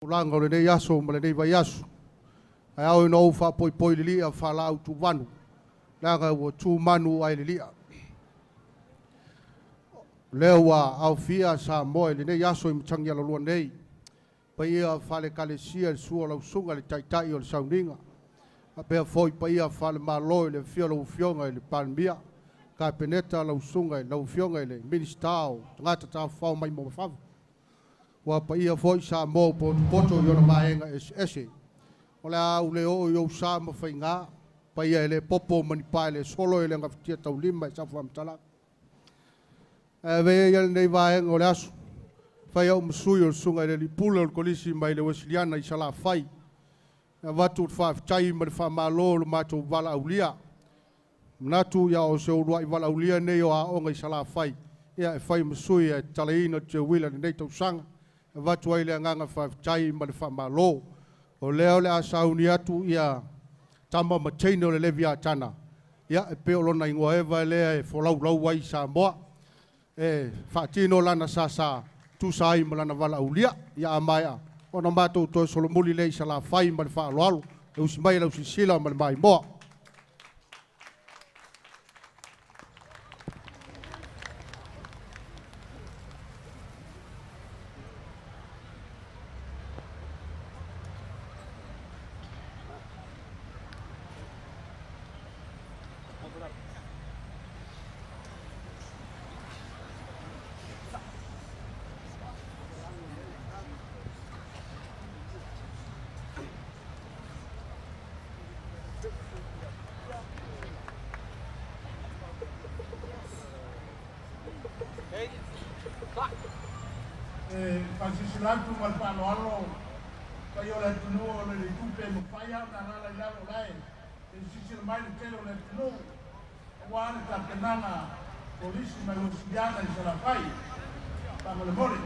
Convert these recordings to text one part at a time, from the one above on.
Ulanga le nei aso ma le nei vai aso. Ai au no fa poi lilia fa la tu vanu. Langa wo tu manu ai lilia. Lewa au fia sa moe le nei aso im changia lo luan nei. Pa ia fa le kalesia sua lau sunga le tai o le sauninga. A pea foi pa ia fa le malo le fia lo fionga le palmia. Ka peneta lau sunga lau fionga le ministao. Ngata ta fa mai mo fa. Wa pa ia foi sa mo poto yo na maenga ese. Ola au le o yo sa ma fainga. Pa ia le popo mani pa le solo le ngaftia tau lima sa fa mtala. Ve ia nei vaenga o le aso. Fai au msui o sunga le pula o kolisi mai le wasiliana i sala fai. Watu fa chai ma fa malo lo mato vala aulia. Natu ya o se urua i vala aulia nei o a onga i sala fai. Ia e fai msui e talaina te wila nei tau sanga. Watu ai le nganga fa chai ma fa malo. O leo le asauni atu ia tama machaino le levia tana. Ia e peo lona ingoa eva le e folau lau wai sa moa. E fa tino lana sa tu sai malana vala ulia ya amaya ona mato to solo muli le sala fai mal fa lo e usmai la usila mal mai mo Pasisilatu mal palo kai ola tunu ola le tupe mo faya na la la ola e sisil mai le telo le tunu wan ta penana polisi mai o siana i sala fai pa mo le mole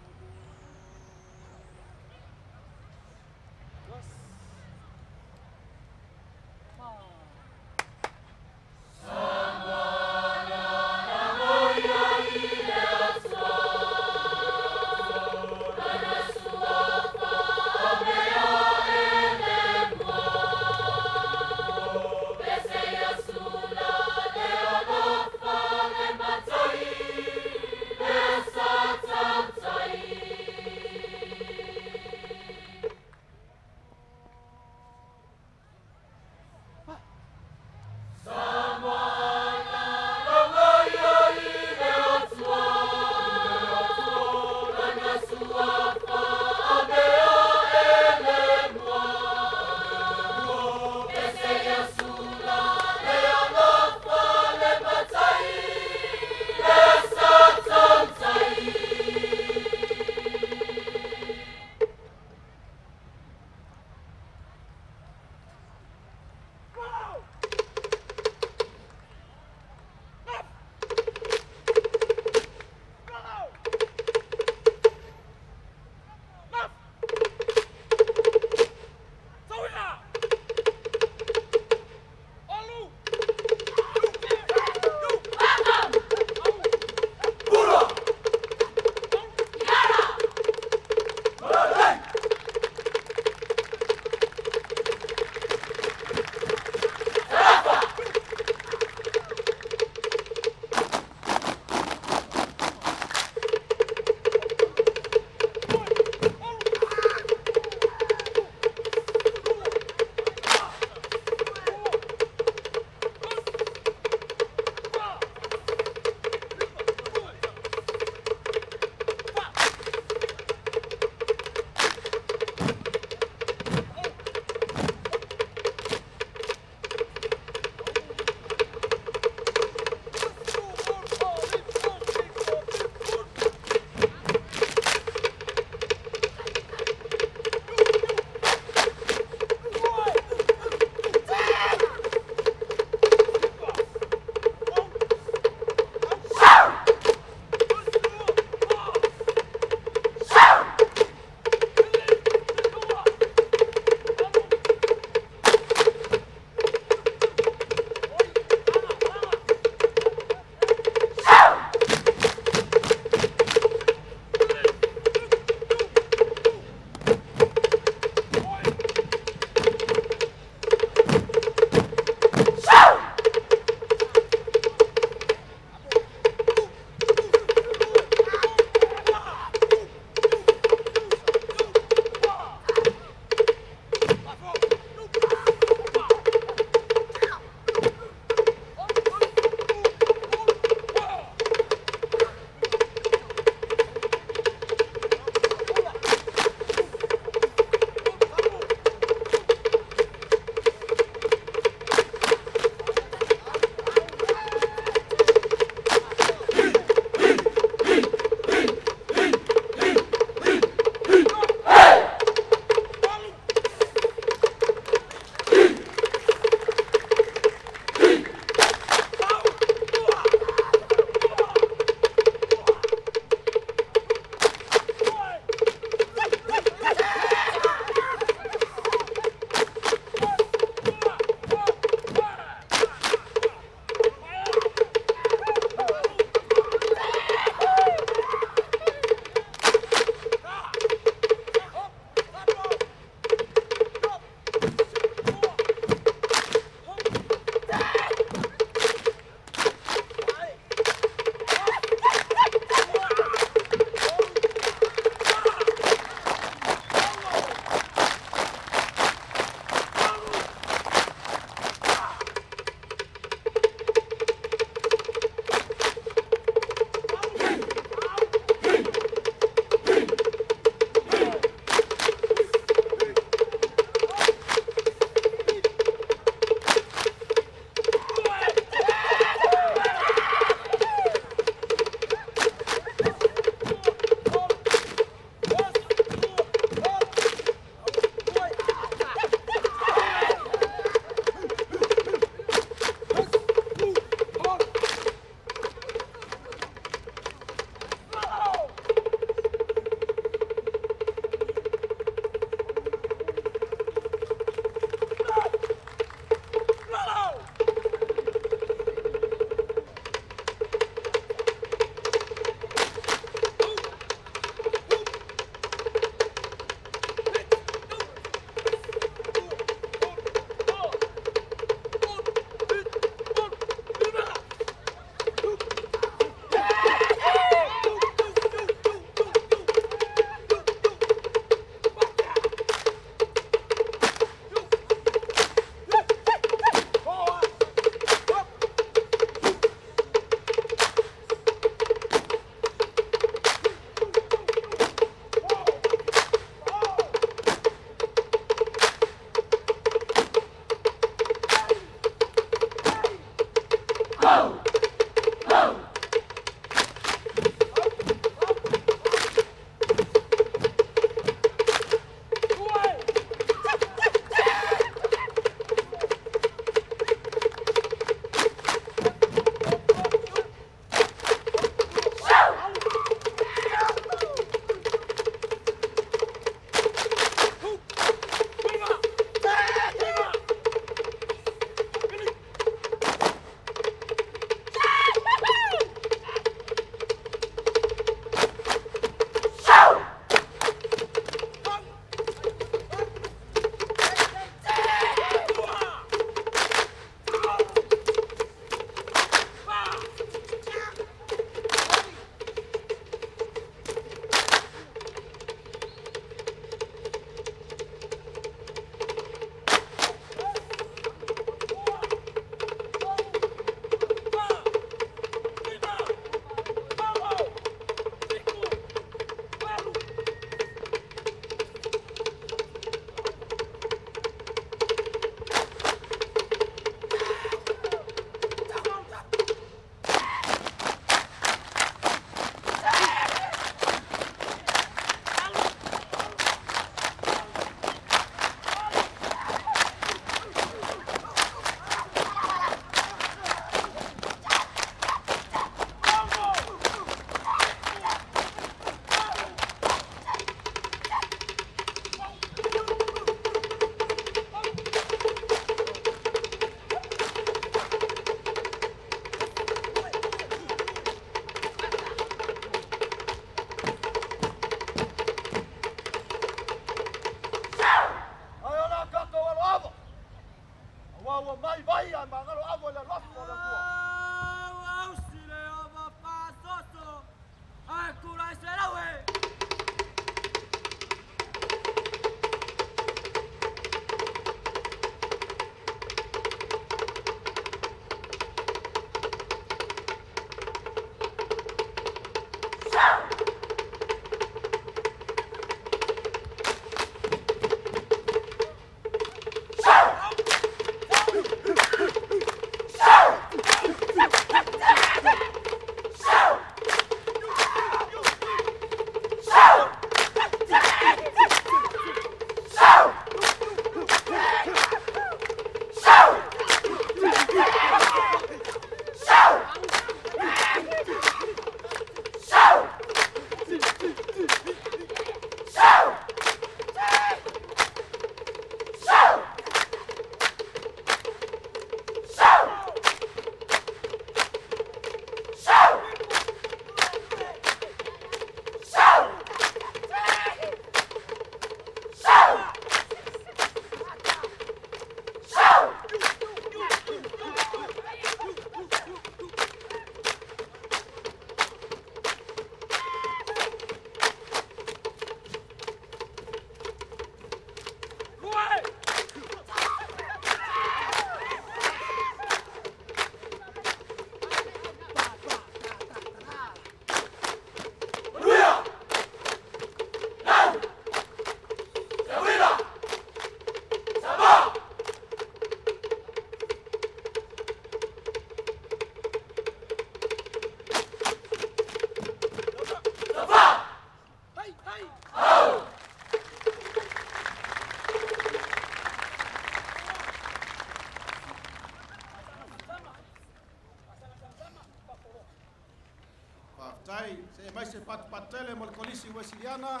Tai se mai se patele mol kolisi wasiliana.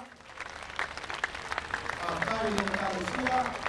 Tai